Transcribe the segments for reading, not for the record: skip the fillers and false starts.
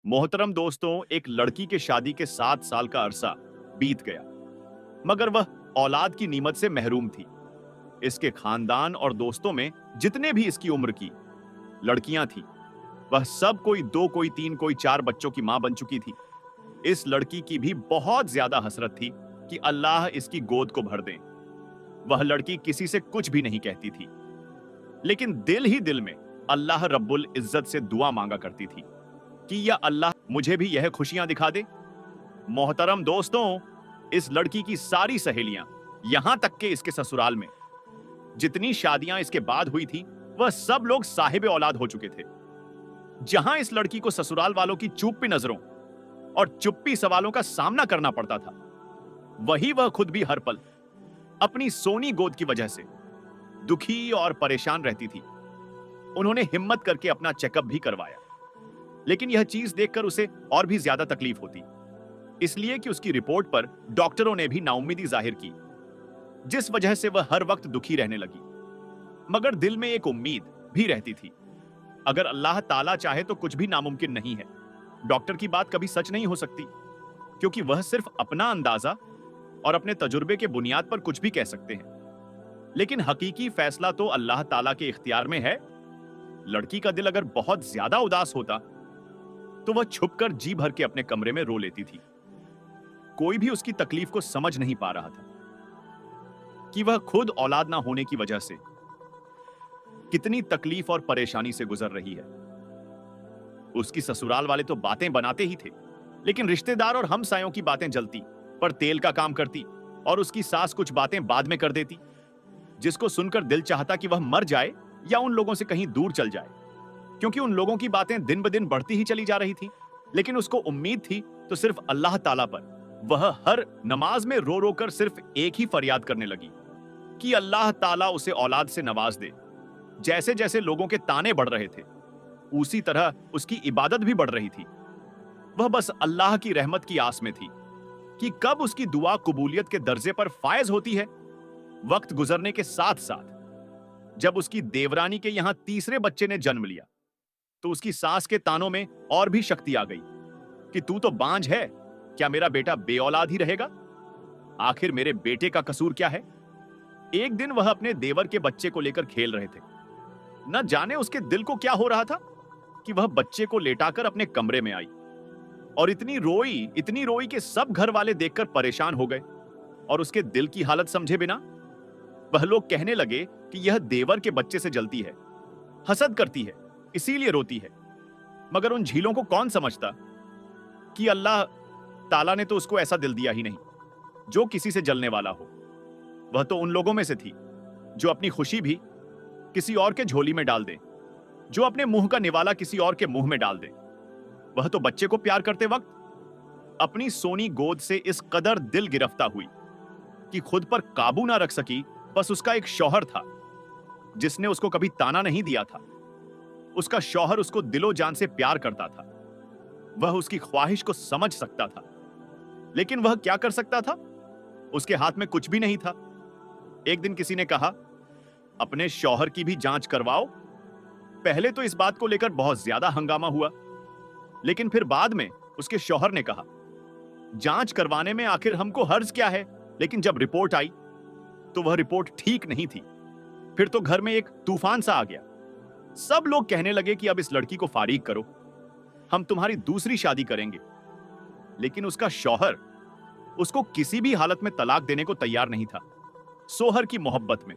मोहतरम दोस्तों, एक लड़की के शादी के 7 साल का अरसा बीत गया, मगर वह औलाद की नीमत से महरूम थी। इसके खानदान और दोस्तों में जितने भी इसकी उम्र की लड़कियां थी, वह सब कोई 2, कोई 3, कोई 4 बच्चों की मां बन चुकी थी। इस लड़की की भी बहुत ज्यादा हसरत थी कि अल्लाह इसकी गोद को भर दे। वह लड़की किसी से कुछ भी नहीं कहती थी, लेकिन दिल ही दिल में अल्लाह रब्बुल इज्जत से दुआ मांगा करती थी कि या अल्लाह मुझे भी यह खुशियां दिखा दे। मोहतरम दोस्तों, इस लड़की की सारी सहेलियां, यहां तक के इसके ससुराल में जितनी शादियां इसके बाद हुई थी, वह सब लोग साहिब औलाद हो चुके थे। जहां इस लड़की को ससुराल वालों की चुप्पी नजरों और चुप्पी सवालों का सामना करना पड़ता था, वही वह खुद भी हर पल अपनी सोनी गोद की वजह से दुखी और परेशान रहती थी। उन्होंने हिम्मत करके अपना चेकअप भी करवाया, लेकिन यह चीज देखकर उसे और भी ज्यादा तकलीफ होती, इसलिए कि उसकी रिपोर्ट पर डॉक्टरों ने भी नाउम्मीदी जाहिर की, जिस वजह से वह हर वक्त दुखी रहने लगी। मगर दिल में एक उम्मीद भी रहती थी, अगर अल्लाह ताला चाहे तो कुछ भी नामुमकिन नहीं है। डॉक्टर की बात कभी सच नहीं हो सकती, क्योंकि वह सिर्फ अपना अंदाजा और अपने तजुर्बे के बुनियाद पर कुछ भी कह सकते हैं, लेकिन हकीकी फैसला तो अल्लाह ताला के इख्तियार में है। लड़की का दिल अगर बहुत ज्यादा उदास होता तो वह छुपकर जी भर के अपने कमरे में रो लेती थी। कोई भी उसकी तकलीफ को समझ नहीं पा रहा था कि वह खुद औलाद ना होने की वजह से कितनी तकलीफ और परेशानी से गुजर रही है। उसकी ससुराल वाले तो बातें बनाते ही थे, लेकिन रिश्तेदार और हमसायों की बातें जलती पर तेल का काम करती, और उसकी सास कुछ बातें बाद में कर देती, जिसको सुनकर दिल चाहता कि वह मर जाए या उन लोगों से कहीं दूर चल जाए, क्योंकि उन लोगों की बातें दिन ब दिन बढ़ती ही चली जा रही थी। लेकिन उसको उम्मीद थी तो सिर्फ अल्लाह ताला पर। वह हर नमाज में रो रो कर सिर्फ एक ही फरियाद करने लगी कि अल्लाह ताला उसे औलाद से नवाज दे। जैसे जैसे लोगों के ताने बढ़ रहे थे, उसी तरह उसकी इबादत भी बढ़ रही थी। वह बस अल्लाह की रहमत की आस में थी कि कब उसकी दुआ कबूलियत के दर्जे पर फायज होती है। वक्त गुजरने के साथ साथ जब उसकी देवरानी के यहां तीसरे बच्चे ने जन्म लिया, तो उसकी सास के तानों में और भी शक्ति आ गई कि तू तो बांझ है, क्या मेरा बेटा बेऔलाद ही रहेगा? आखिर मेरे बेटे का कसूर क्या है? एक दिन वह अपने देवर के बच्चे को लेकर खेल रहे थे। न जाने उसके दिल को क्या हो रहा था कि वह बच्चे को लेटाकर अपने कमरे में आई और इतनी रोई कि सब घर वाले देखकर परेशान हो गए, और उसके दिल की हालत समझे बिना वह लोग कहने लगे कि यह देवर के बच्चे से जलती है, हसद करती है, इसीलिए रोती है। मगर उन झीलों को कौन समझता कि अल्लाह ताला ने तो उसको ऐसा दिल दिया ही नहीं जो किसी से जलने वाला हो। वह तो उन लोगों में से थी जो अपनी खुशी भी किसी और के झोली में डाल दे, जो अपने मुंह का निवाला किसी और के मुंह में डाल दे। वह तो बच्चे को प्यार करते वक्त अपनी सोनी गोद से इस कदर दिल गिरफ्ता हुई कि खुद पर काबू ना रख सकी। बस उसका एक शौहर था जिसने उसको कभी ताना नहीं दिया था। उसका शौहर उसको दिलो जान से प्यार करता था। वह उसकी ख्वाहिश को समझ सकता था, लेकिन वह क्या कर सकता था? उसके हाथ में कुछ भी नहीं था। एक दिन किसी ने कहा, अपने शौहर की भी जांच करवाओ। पहले तो इस बात को लेकर बहुत ज्यादा हंगामा हुआ, लेकिन फिर बाद में उसके शौहर ने कहा, जांच करवाने में आखिर हमको हर्ज क्या है? लेकिन जब रिपोर्ट आई तो वह रिपोर्ट ठीक नहीं थी। फिर तो घर में एक तूफान सा आ गया। सब लोग कहने लगे कि अब इस लड़की को फारिग करो, हम तुम्हारी दूसरी शादी करेंगे। लेकिन उसका शौहर उसको किसी भी हालत में तलाक देने को तैयार नहीं था। सोहर की मोहब्बत में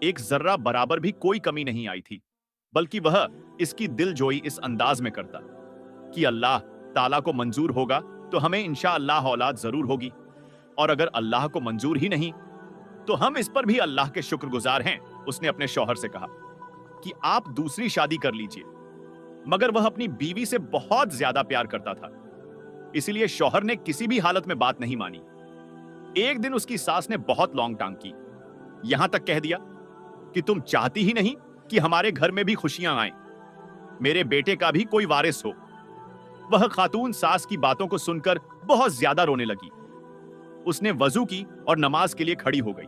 एक जर्रा बराबर भी कोई कमी नहीं आई थी, बल्कि वह इसकी दिलजोई इस अंदाज में करता कि अल्लाह ताला को मंजूर होगा तो हमें इंशाअल्लाह औलाद जरूर होगी, और अगर अल्लाह को मंजूर ही नहीं तो हम इस पर भी अल्लाह के शुक्रगुजार हैं। उसने अपने शौहर से कहा कि आप दूसरी शादी कर लीजिए। मगर वह अपनी बीवी से बहुत ज्यादा प्यार करता था, इसलिए शौहर ने किसी भी हालत में बात नहीं मानी। एक दिन उसकी सास ने बहुत लॉन्ग टांग की, यहां तक कह दिया कि तुम चाहती ही नहीं कि हमारे घर में भी खुशियां आएं, मेरे बेटे का भी कोई वारिस हो। वह खातून सास की बातों को सुनकर बहुत ज्यादा रोने लगी। उसने वजू की और नमाज के लिए खड़ी हो गई।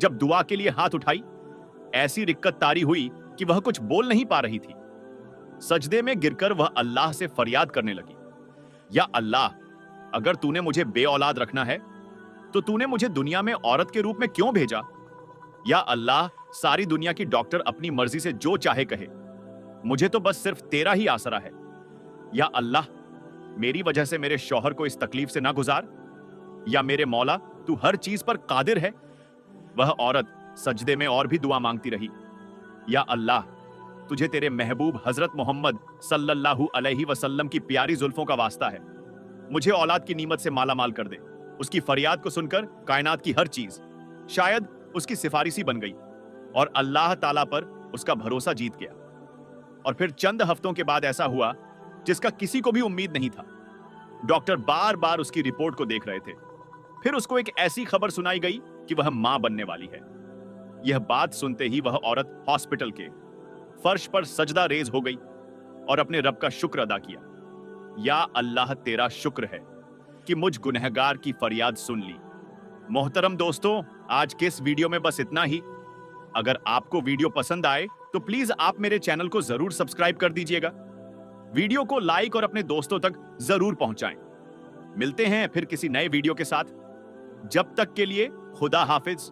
जब दुआ के लिए हाथ उठाई, ऐसी रिक्कत तारी हुई कि वह कुछ बोल नहीं पा रही थी। सजदे में गिरकर वह अल्लाह से फरियाद करने लगी, या अल्लाह, अगर तूने मुझे बे औलाद रखना है तो तूने मुझे दुनिया में औरत के रूप में क्यों भेजा? या अल्लाह, सारी दुनिया की डॉक्टर अपनी मर्जी से जो चाहे कहे, मुझे तो बस सिर्फ तेरा ही आसरा है। या अल्लाह, मेरी वजह से मेरे शौहर को इस तकलीफ से ना गुजार। या मेरे मौला, तू हर चीज पर कादिर है। वह औरत सजदे में और भी दुआ मांगती रही, या अल्लाह, तुझे तेरे महबूब हजरत मोहम्मद सल्लल्लाहु अलैहि वसल्लम की प्यारी जुल्फों का वास्ता है, मुझे औलाद की नीमत से माला माल कर दे। उसकी फरियाद को सुनकर कायनात की हर चीज शायद उसकी सिफारिशी बन गई और अल्लाह ताला पर उसका भरोसा जीत गया। और फिर चंद हफ्तों के बाद ऐसा हुआ जिसका किसी को भी उम्मीद नहीं था। डॉक्टर बार बार उसकी रिपोर्ट को देख रहे थे। फिर उसको एक ऐसी खबर सुनाई गई कि वह मां बनने वाली है। यह बात सुनते ही वह औरत हॉस्पिटल के फर्श पर सजदा रेज हो गई और अपने रब का शुक्र अदा किया। या अल्लाह, तेरा शुक्र है कि मुझ गुनहगार की फरियाद सुन ली। मोहतरम दोस्तों, आज के इस वीडियो में बस इतना ही। अगर आपको वीडियो पसंद आए तो प्लीज आप मेरे चैनल को जरूर सब्सक्राइब कर दीजिएगा। वीडियो को लाइक और अपने दोस्तों तक जरूर पहुंचाएं। मिलते हैं फिर किसी नए वीडियो के साथ। जब तक के लिए खुदा हाफिज।